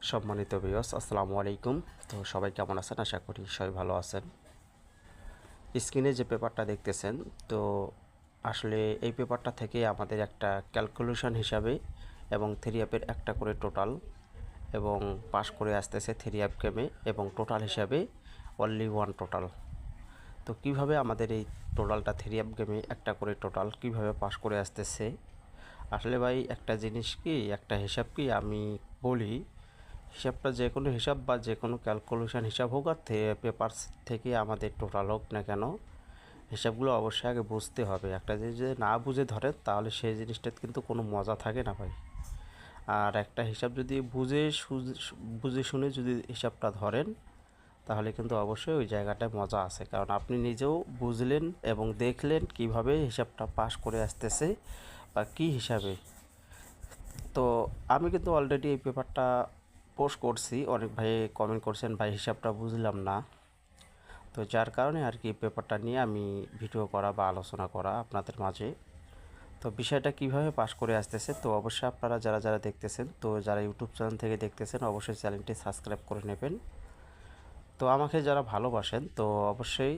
সম্মানিত ভিউয়ার্স, আসসালামু আলাইকুম। তো সবাই কেমন আছেন? আশা করি সবাই ভালো আছেন। স্ক্রিনে যে পেপারটা দেখতেছেন, তো আসলে এই পেপারটা থেকে আমাদের একটা ক্যালকুলেশন হিসাবে এবং থ্রি অ্যাপের একটা করে টোটাল এবং পাস করে আসতেছে থ্রি অ্যাপ গেমে এবং টোটাল হিসাবে অনলি ওয়ান টোটাল। তো কিভাবে আমাদের এই টোটালটা থ্রি অ্যাপ গেমে একটা করে টোটাল কিভাবে পাস করে আসতেছে, আসলে ভাই একটা জিনিস কি, একটা হিসাব কি আমি বলি, হিসাবটা যে কোনো হিসাব বা যে কোনো ক্যালকুলেশন হিসাব হোক আর পেপারস থেকে আমাদের টোটাল হোক না কেন, হিসাবগুলো অবশ্যই আগে বুঝতে হবে। একটা জিনিস যদি না বুঝে ধরেন তাহলে সেই জিনিসটাতে কিন্তু কোনো মজা থাকে না ভাই। আর একটা হিসাব যদি বুঝে শুনে যদি হিসাবটা ধরেন তাহলে কিন্তু অবশ্যই ওই জায়গাটায় মজা আছে, কারণ আপনি নিজেও বুঝলেন এবং দেখলেন কিভাবে হিসাবটা পাস করে আসতেছে বা কী হিসাবে। তো আমি কিন্তু অলরেডি এই পেপারটা পোস্ট করছি, অনেক ভাই কমেন্ট করছেন ভাই হিসাবটা বুঝলাম না। তো যার কারণে আর কি পেপারটা নিয়ে আমি ভিডিও করা বা আলোচনা করা আপনাদের মাঝে। তো বিষয়টা কিভাবে পাস করে আসতেছে, তো অবশ্যই আপনারা যারা যারা দেখতেছেন, তো যারা ইউটিউব চ্যানেল থেকে দেখতেছেন অবশ্যই চ্যানেলটি সাবস্ক্রাইব করে নেবেন। তো আমাকে যারা ভালোবাসেন তো অবশ্যই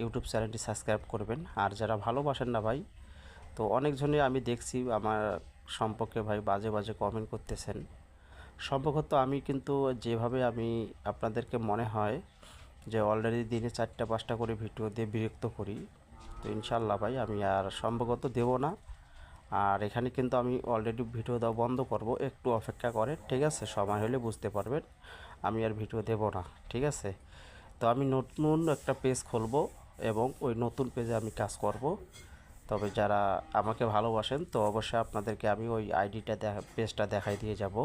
ইউটিউব চ্যানেলটি সাবস্ক্রাইব করবেন। আর যারা ভালোবাসেন না ভাই, তো অনেকজনই আমি দেখছি আমার সম্পর্কে ভাই বাজে বাজে কমেন্ট করতেছেন। সম্ভবত আমি কিন্তু যেভাবে আমি আপনাদেরকে মনে হয় যে অলরেডি দিনে 4টা 5টা করে ভিডিও দিয়ে বিরক্ত করি, তো ইনশাল্লাহ ভাই আমি আর সম্ভবত দেব না। আর এখানে কিন্তু আমি অলরেডি ভিডিও দেওয়া বন্ধ করব, একটু অপেক্ষা করে, ঠিক আছে? সময় হলে বুঝতে পারবেন আমি আর ভিডিও দেব না, ঠিক আছে? তো আমি নতুন একটা পেজ খুলব এবং ওই নতুন পেজে আমি কাজ করব। তবে যারা আমাকে ভালোবাসেন তো অবশ্যই আপনাদেরকে আমি ওই আইডিটা পেজটা দেখাই দিয়ে যাব।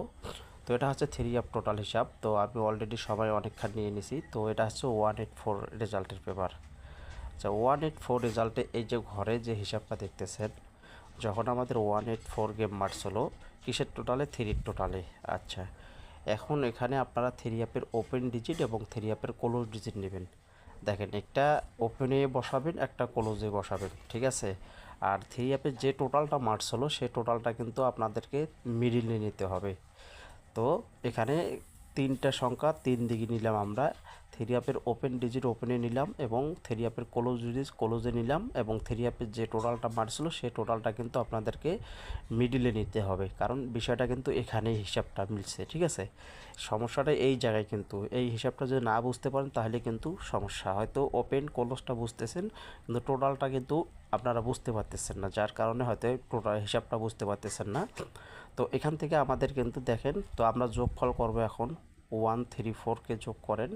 তো এটা হচ্ছে থ্রি অ্যাপ টোটাল হিসাব, তো আমি অলরেডি সবাই অনেকখানি নিয়ে নিছি। তো এটা হচ্ছে 184 রেজাল্টের পেপার। আচ্ছা, 184 রেজাল্টে এই যে ঘরে যে হিসাবটা দেখতেছেন, যখন আমাদের 184 গেম মার্চ হলো কিসের টোটালে? থ্রির টোটালে। আচ্ছা, এখন এখানে আপনারা থ্রি অ্যাপের ওপেন ডিজিট এবং থ্রি অ্যাপের ক্লোজ ডিজিট নেবেন। দেখেন, একটা ওপেনে বসাবেন, একটা ক্লোজে বসাবেন, ঠিক আছে? আর থ্রি অ্যাপের যে টোটালটা মার্চ হলো সেই টোটালটা কিন্তু আপনাদেরকে মিডিলে নিতে হবে। তো এখানে তিনটা সংখ্যা তিন দিকে নিলাম আমরা। থ্রি অ্যাপের ওপেন ডিজিট ওপেনে নিলাম এবং থ্রি অ্যাপের ক্লোজ ডিজিট ক্লোজে নিলাম এবং থ্রি অ্যাপের যে টোটালটা মারছিল সেই টোটালটা কিন্তু আপনাদেরকে মিডিলে নিতে হবে, কারণ বিষয়টা কিন্তু এখানেই হিসাবটা মিলছে, ঠিক আছে? সমস্যাটা এই জায়গায়, কিন্তু এই হিসাবটা যদি না বুঝতে পারেন তাহলে কিন্তু সমস্যা। হয়তো ওপেন ক্লোজটা বুঝতেছেন কিন্তু টোটালটা কিন্তু আপনারা বুঝতে পারতেছেন না, যার কারণে হয়তো টোটাল হিসাবটা বুঝতে পারতেছেন না। তো এখান থেকে আমাদের কিন্তু দেখেন, তো আমরা যোগফল করব এখন। 134কে যোগ করেন,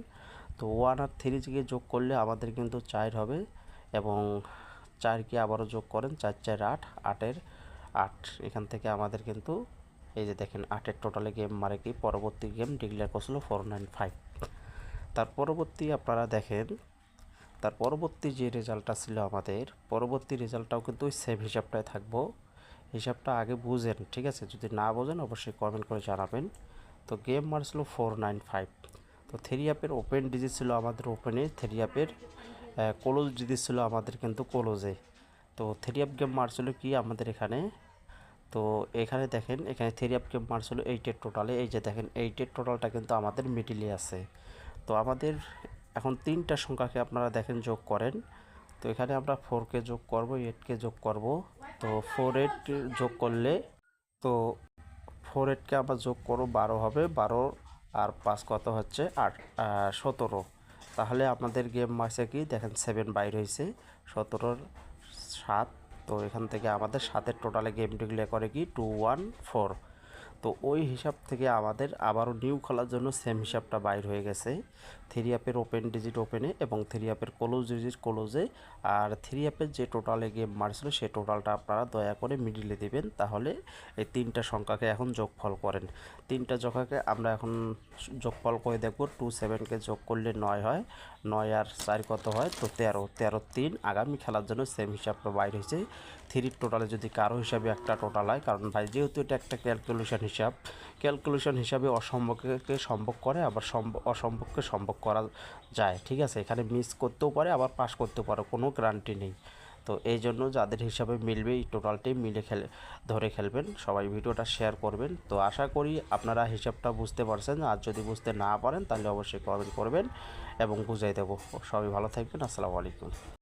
তো 1 আর 3 যোগ করলে আমাদের কিন্তু 4 হবে এবং 4কে আবারও যোগ করেন, 4 4 8, 8-এর 8। এখান থেকে আমাদের কিন্তু এই যে দেখেন 8-এর টোটালে গেম মারে কি পরবর্তী গেম ডিক্লেয়ার করছিল 495। তার পরবর্তী আপনারা দেখেন, তার পরবর্তী যে রেজাল্টটা ছিল আমাদের, পরবর্তী রেজাল্টটাও কিন্তু ওই সেম হিসাবটায় থাকবো। হিসাবটা আগে বুঝেন, ঠিক আছে? যদি না বোঝেন অবশ্যই কমেন্ট করে জানাবেন। তো গেম মারছিল 495। তো থ্রি অ্যাপের ওপেন ডিজিট ছিল আমাদের ওপেনে, থ্রি অ্যাপের ক্লোজ ডিজিট ছিল আমাদের কিন্তু ক্লোজে। তো থ্রি অ্যাপ গেম মারছিল কি আমাদের এখানে, তো এখানে দেখেন, এখানে থ্রি অ্যাপ গেম মারছিল 8-এর টোটালে। এই যে দেখেন 8-এর টোটালটা কিন্তু আমাদের মিডিলে আছে। তো আমাদের এখন তিনটা সংখ্যাকে আপনারা দেখেন যোগ করেন। তো এখানে আমরা 4কে যোগ করব, 8কে যোগ করব। তো 4 8 যোগ করলে, তো 4 8কে আমরা যোগ করব 12 হবে, 12 আর 5 কত হচ্ছে 8, 17। তাহলে আমাদের গেম মাসে কি দেখেন 7 বাইর হয়েছে, 17-র 7। তো এখান থেকে আমাদের 7-এর টোটালে গেম ডিক্লেয়ার করে কি 214। তো ওই হিসাব থেকে আমাদের আবারও নিউ খোলার জন্য সেম হিসাবটা বাইর হয়ে গেছে, থ্রি অ্যাপের ওপেন ডিজিট ওপেনে এবং থ্রি অ্যাপের ক্লোজ ডিজিট ক্লোজে। আর থ্রি অ্যাপের যে টোটালে গেম মারছিল সেই টোটালটা আপনারা দয়া করে মিডিলে দেবেন। তাহলে এই তিনটা সংখ্যাকে এখন যোগফল করেন। তিনটা সংখ্যাকে আমরা এখন যোগফল করে দেখব। 27কে যোগ করলে 9 হয়, 9 আর 4 কত হয়? তো 13, 13 3। আগামী খেলার জন্য সেম হিসাবটা বাইর হয়েছে। থ্রির টোটালে যদি কারো হিসাবে একটা টোটাল হয়, কারণ ভাই যেহেতু এটা একটা ক্যালকুলেশন হিসাব, ক্যালকুলেশন হিসাবে অসম্ভবকে সম্ভব করে, আবার অসম্ভবকে সম্ভব করা যায়, ঠিক আছে? এখানে মিস করতেও পারে আবার পাস করতেও পারে, কোনো গ্যারান্টি নেই। তো তো এই জন্য যাদের হিসাবে মিলবে এই টোটালটি ধরে খেলবেন, সবাই ভিডিওটা শেয়ার করবেন। তো আশা করি আপনারা হিসাবটা বুঝতে পারছেন, আর যদি বুঝতে না পারেন তাহলে অবশ্যই কমেন্ট করবেন এবং বুঝাই দেবো। সবাই ভালো থাকবেন, আসসালামু আলাইকুম।